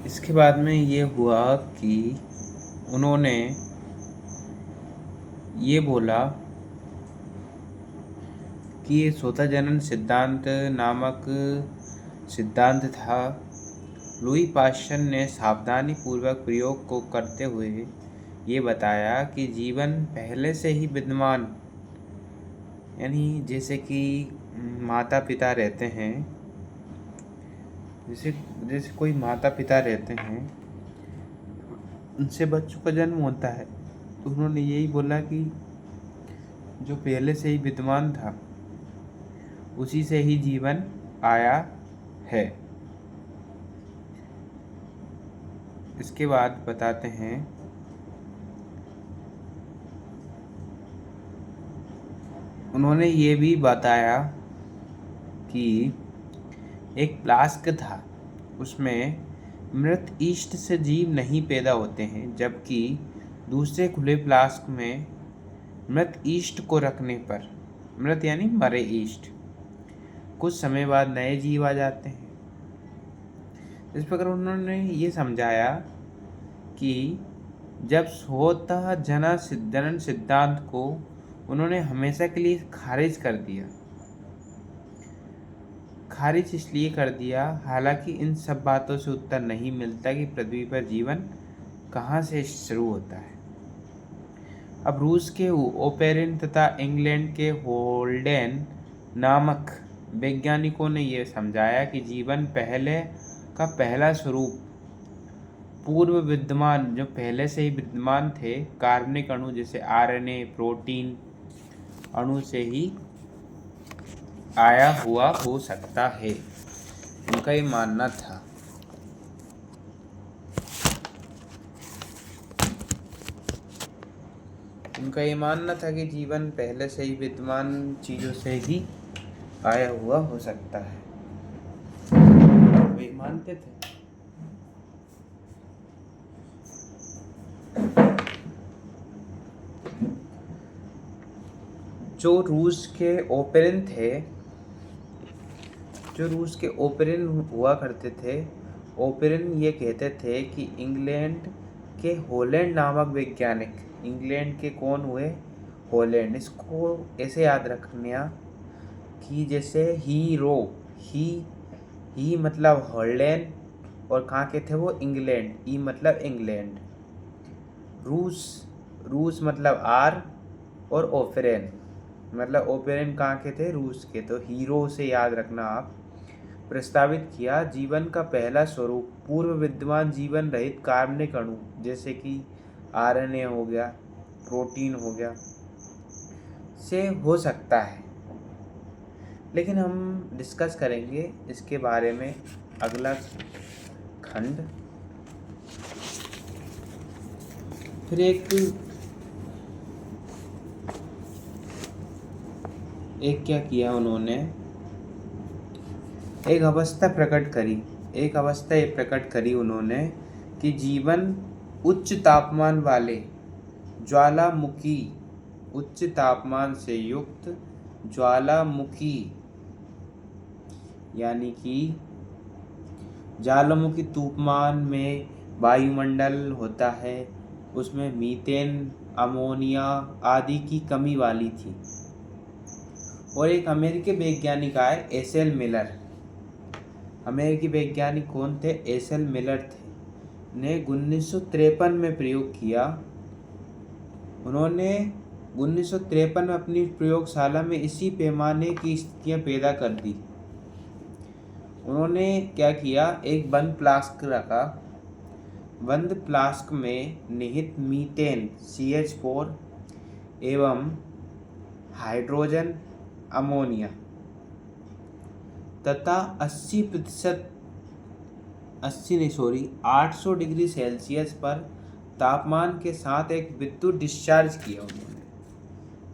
इसके बाद में ये हुआ कि उन्होंने ये बोला कि ये स्वतः जनन सिद्धांत नामक सिद्धांत था। लुई पाश्चर ने सावधानी पूर्वक प्रयोग को करते हुए ये बताया कि जीवन पहले से ही विद्यमान, यानी जैसे कि माता पिता रहते हैं, जैसे जैसे कोई माता पिता रहते हैं, उनसे बच्चों का जन्म होता है, तो उन्होंने यही बोला कि जो पहले से ही विद्यमान था उसी से ही जीवन आया है। इसके बाद बताते हैं उन्होंने ये भी बताया कि एक फ्लास्क था, उसमें मृत ईस्ट से जीव नहीं पैदा होते हैं, जबकि दूसरे खुले फ्लास्क में मृत ईस्ट को रखने पर, मृत यानी मरे ईस्ट, कुछ समय बाद नए जीव आ जाते हैं। इस प्रकार उन्होंने ये समझाया कि जब स्वतः जनन सिद्धांत को उन्होंने हमेशा के लिए खारिज कर दिया। खारिज इसलिए कर दिया, हालांकि इन सब बातों से उत्तर नहीं मिलता कि पृथ्वी पर जीवन कहाँ से शुरू होता है। अब रूस के ओपेरिन तथा इंग्लैंड के होल्डेन नामक वैज्ञानिकों ने यह समझाया कि जीवन पहले का पहला स्वरूप पूर्व विद्यमान, जो पहले से ही विद्यमान थे कार्बनिक अणु जैसे आरएनए, प्रोटीन अणु से ही आया हुआ हो सकता है। उनका ये मानना था। उनका ये मानना था कि जीवन पहले से ही विद्यमान चीजों से ही आया हुआ हो सकता है, वे मानते थे। जो रूस के ओपेरिन हुआ करते थे, ओपेरिन ये कहते थे कि इंग्लैंड के होलैंड नामक वैज्ञानिक, इंग्लैंड के कौन हुए? होलैंड। इसको ऐसे याद रखना कि जैसे ही मतलब होलैंड, और कहाँ के थे वो? इंग्लैंड। ई मतलब इंग्लैंड। रूस मतलब आर, और ओपेरिन मतलब ओपेरिन कहाँ के थे? रूस के। तो हीरो से याद रखना आप। प्रस्तावित किया जीवन का पहला स्वरूप पूर्व विद्यमान जीवन रहित कार्बनिक अणु जैसे कि आरएनए हो गया, प्रोटीन हो गया, से हो सकता है। लेकिन हम डिस्कस करेंगे इसके बारे में अगला खंड। फिर एक क्या किया उन्होंने, एक अवस्था प्रकट करी उन्होंने कि जीवन उच्च तापमान वाले ज्वालामुखी, उच्च तापमान से युक्त ज्वालामुखी, यानी कि ज्वालामुखी तापमान में वायुमंडल होता है, उसमें मीथेन, अमोनिया आदि की कमी वाली थी। और एक अमेरिकी वैज्ञानिक आए, एस.एल. मिलर। अमेरिकी वैज्ञानिक कौन थे? एस.एल. मिलर थे। ने 1953 में प्रयोग किया। उन्होंने 1953 में अपनी प्रयोगशाला में इसी पैमाने की स्थितियां पैदा कर दी। उन्होंने क्या किया, एक बंद फ्लास्क रखा। बंद फ्लास्क में निहित मीथेन CH4 एवं हाइड्रोजन अमोनिया तथा 800 डिग्री सेल्सियस पर तापमान के साथ एक विद्युत डिस्चार्ज किया। उन्होंने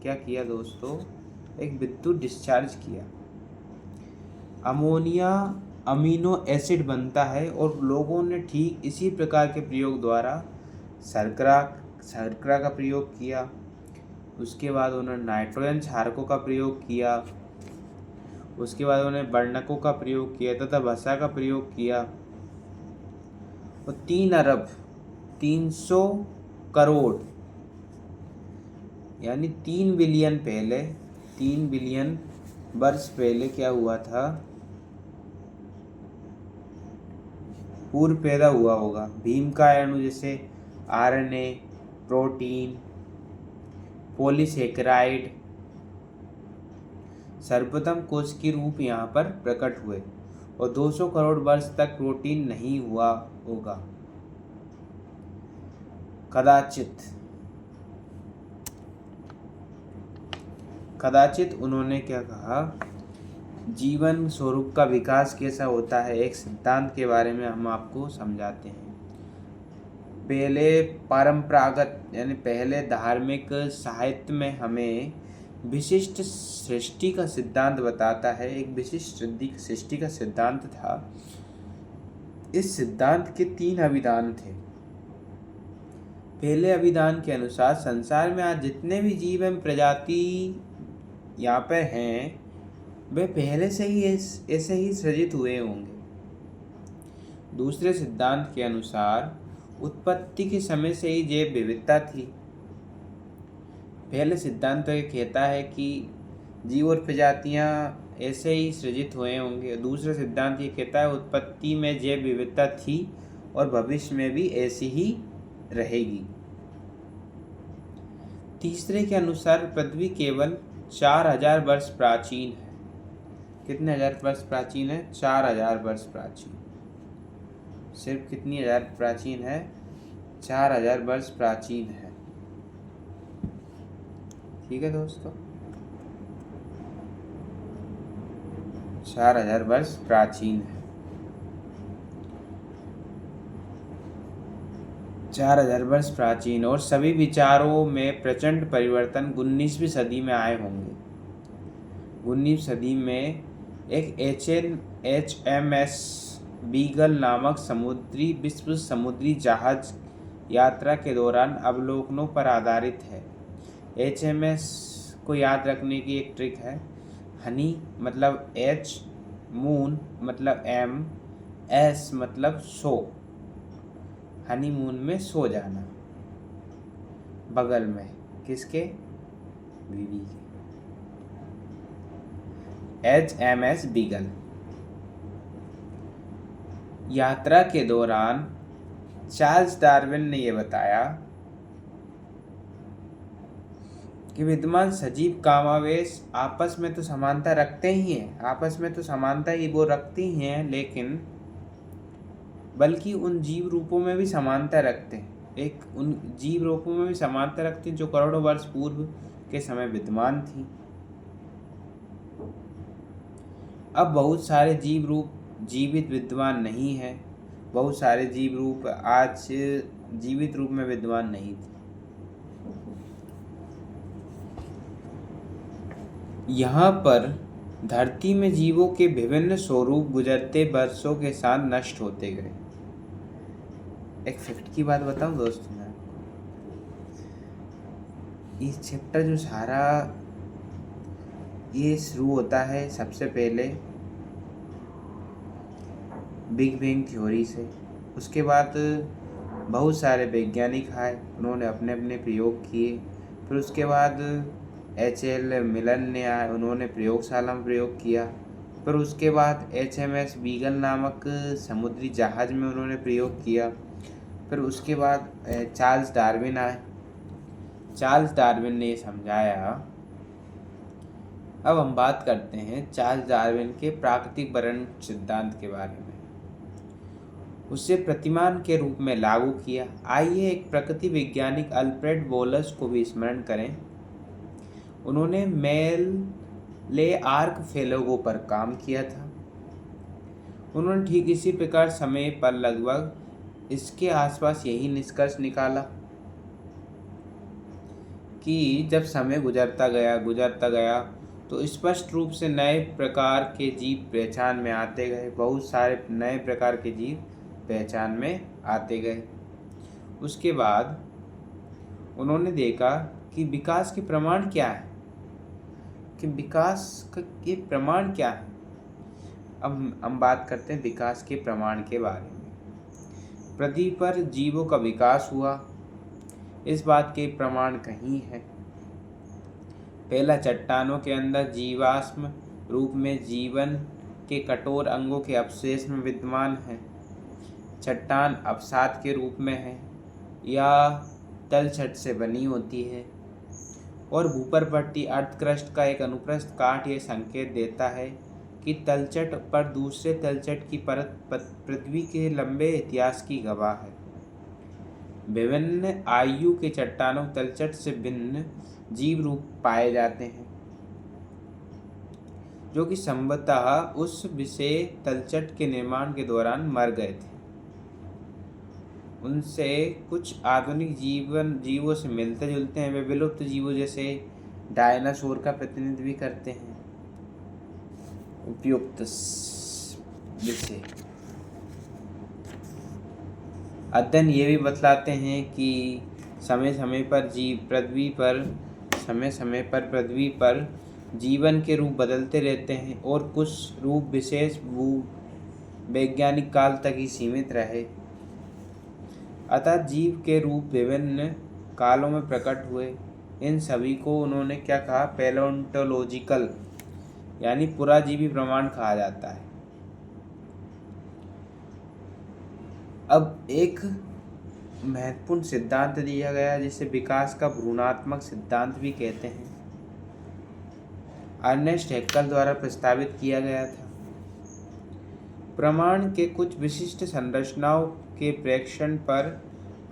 क्या किया दोस्तों? एक विद्युत डिस्चार्ज किया। अमोनिया अमीनो एसिड बनता है, और लोगों ने ठीक इसी प्रकार के प्रयोग द्वारा शर्करा का प्रयोग किया। उसके बाद उन्होंने नाइट्रोजन क्षारकों का प्रयोग किया। उसके बाद उन्होंने वर्णकों का प्रयोग किया तथा वसा का प्रयोग किया। और 3 अरब 300 करोड़ यानी 3 बिलियन पहले, 3 बिलियन वर्ष पहले क्या हुआ था, पूर्व पैदा हुआ होगा। भीम का अणु जैसे आरएनए, प्रोटीन, पॉलीसेकेराइड, सर्वप्रथम कोश के रूप यहाँ पर प्रकट हुए और 200 करोड़ वर्ष तक प्रोटीन नहीं हुआ होगा। कदाचित उन्होंने क्या कहा, जीवन स्वरूप का विकास कैसा होता है, एक सिद्धांत के बारे में हम आपको समझाते हैं। पहले परंपरागत यानी पहले धार्मिक साहित्य में हमें विशिष्ट सृष्टि का सिद्धांत बताता है। एक विशिष्ट सृष्टि का सिद्धांत था। इस सिद्धांत के 3 अभिधान थे। पहले अभिधान के अनुसार संसार में आज जितने भी जीव एवं प्रजाति यहाँ पर हैं वे पहले से ही ऐसे ही सृजित हुए होंगे। दूसरे सिद्धांत के अनुसार उत्पत्ति के समय से ही जैव विविधता थी। पहले सिद्धांत तो ये कहता है कि जीव और प्रजातियां ऐसे ही सृजित हुए होंगे। दूसरा सिद्धांत ये कहता है उत्पत्ति में जैव विविधता थी और भविष्य में भी ऐसी ही रहेगी। तीसरे के अनुसार पृथ्वी केवल 4000 वर्ष प्राचीन है। कितने हजार वर्ष प्राचीन है? 4000 वर्ष प्राचीन। सिर्फ कितनी हजार प्राचीन है? 4000 वर्ष प्राचीन है। ठीक है दोस्तों, 4000 वर्ष प्राचीन है। 4000 वर्ष प्राचीन और सभी विचारों में प्रचंड परिवर्तन 19वीं सदी में आए होंगे। 19वीं सदी में एक HMS बीगल नामक विश्व समुद्री जहाज यात्रा के दौरान अवलोकनों पर आधारित है। HMS को याद रखने की एक ट्रिक है। हनी मतलब H, मून मतलब M, S मतलब सो। हनीमून में सो जाना, बगल में किसके? बीवी के। HMS बीगल यात्रा के दौरान चार्ल्स डार्विन ने यह बताया कि विद्यमान सजीव कामावेश आपस में तो समानता रखते ही हैं, आपस में तो समानता ही वो रखती हैं, लेकिन बल्कि उन जीव रूपों में भी समानता रखते हैं। उन जीव रूपों में भी समानता रखते हैं जो करोड़ों वर्ष पूर्व के समय विद्यमान थी। अब बहुत सारे जीव रूप जीवित विद्यमान नहीं है। बहुत सारे जीव रूप आज जीवित रूप में विद्यमान नहीं थे। यहाँ पर धरती में जीवों के विभिन्न स्वरूप गुजरते वर्षों के साथ नष्ट होते गए। एक फैक्ट की बात बताऊं दोस्तों मैं आपको, इस चैप्टर जो सारा ये शुरू होता है सबसे पहले बिग बैंग थ्योरी से। उसके बाद बहुत सारे वैज्ञानिक आए, उन्होंने अपने अपने प्रयोग किए। फिर उसके बाद HL मिलन ने आए, उन्होंने प्रयोगशाला में प्रयोग किया। फिर उसके बाद HMS बीगल नामक समुद्री जहाज में उन्होंने प्रयोग किया। फिर उसके बाद चार्ल्स डार्विन आए। चार्ल्स डार्विन ने समझाया। अब हम बात करते हैं चार्ल्स डार्विन के प्राकृतिक वर्णन सिद्धांत के बारे में। उसे प्रतिमान के रूप में लागू किया। आइए एक प्रकृति वैज्ञानिक अल्फ्रेड वोलस को भी स्मरण करें। उन्होंने ले आर्क फेलोगो पर काम किया था। उन्होंने ठीक इसी प्रकार समय पर लगभग इसके आसपास यही निष्कर्ष निकाला कि जब समय गुजरता गया तो स्पष्ट रूप से नए प्रकार के जीव पहचान में आते गए। बहुत सारे नए प्रकार के जीव पहचान में आते गए। उसके बाद उन्होंने देखा कि विकास के प्रमाण क्या है, अब हम बात करते हैं विकास के प्रमाण के बारे में। पृथ्वी पर जीवों का विकास हुआ, इस बात के प्रमाण कहीं है। पहला, चट्टानों के अंदर जीवाश्म रूप में जीवन के कठोर अंगों के अवशेष में विद्यमान है। चट्टान अवसाद के रूप में है या तलछट से बनी होती है, और भूपर्पट्टी अर्धक्रस्ट का एक अनुप्रस्थ काट यह संकेत देता है कि तलछट पर दूसरे तलछट की परत पृथ्वी के लंबे इतिहास की गवाह है। विभिन्न आयु के चट्टानों तलछट से भिन्न जीव रूप पाए जाते हैं, जो कि संभवतः उस विशेष तलछट के निर्माण के दौरान मर गए थे। उनसे कुछ आधुनिक जीवों से मिलते जुलते हैं। वे विलुप्त जीवों जैसे डायनासोर का प्रतिनिधित्व भी करते हैं। उपयुक्त विषय अध्ययन ये भी बतलाते हैं कि समय समय पृथ्वी पर जीवन के रूप बदलते रहते हैं, और कुछ रूप विशेष वैज्ञानिक काल तक ही सीमित रहे। अतः जीव के रूप विभिन्न कालों में प्रकट हुए। इन सभी को उन्होंने क्या कहा? पैलियोंटोलॉजिकल यानी पुराजीवी प्रमाण कहा जाता है। अब एक महत्वपूर्ण सिद्धांत दिया गया जिसे विकास का भ्रूणात्मक सिद्धांत भी कहते हैं। अर्नेस्ट हैक्कल द्वारा प्रस्तावित किया गया था। प्रमाण के कुछ विशिष्ट संरचनाओं के प्रेक्षण पर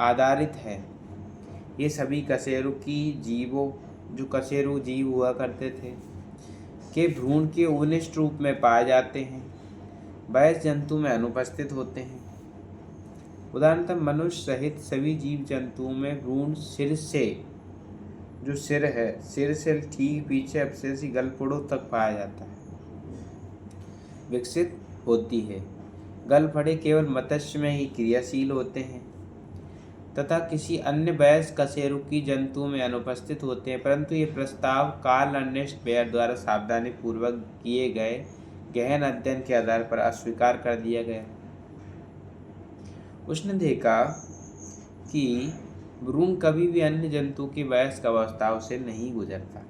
आधारित है। ये सभी कशेरुकी जीव हुआ करते थे के भ्रूण के उनिष्ट रूप में पाए जाते हैं, वयस्क जंतु में अनुपस्थित होते हैं। उदाहरणतः मनुष्य सहित सभी जीव जंतुओं में भ्रूण सिर से ठीक पीछे अपसेसी गलफड़ों तक पाया जाता है, विकसित होती है। गलफड़े केवल मत्स्य में ही क्रियाशील होते हैं तथा किसी अन्य वयस्क कशेरुकी जंतु में अनुपस्थित होते हैं, परंतु ये प्रस्ताव कार्ल अर्नेस्ट बेयर द्वारा सावधानी पूर्वक किए गए गहन अध्ययन के आधार पर अस्वीकार कर दिया गया। उसने देखा कि भ्रूण कभी भी अन्य जंतु की वयस्क अवस्थाओं से नहीं गुजरता।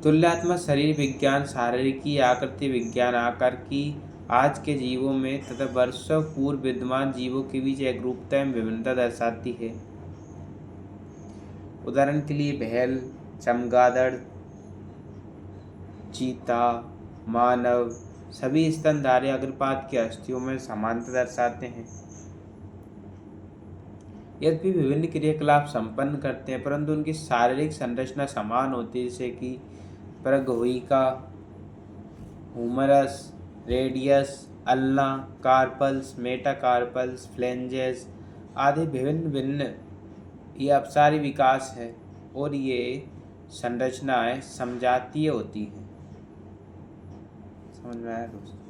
तुलनात्मक शरीर विज्ञान, शारीरिकी, आकृति विज्ञान आकार की आज के जीवों में तथा वर्षों पूर्व विद्यमान जीवों के बीच एकरूपता एवं विभिन्नता दर्शाती है। उदाहरण के लिए बैल, चमगादड़, चीता, मानव सभी स्तनधारी अग्रपाद की अस्थियों में समानता दर्शाते हैं। यद्यपि विभिन्न क्रियाकलाप संपन्न करते हैं, परंतु उनकी शारीरिक संरचना समान होती है, जैसे कि प्रगोहिका, humerus, radius, ulna, carpals, metacarpals, phalanges आदि भिन्न ये अपसारी विकास है, और ये संरचनाएं समजातीय होती हैं। समझ में आया दोस्तों?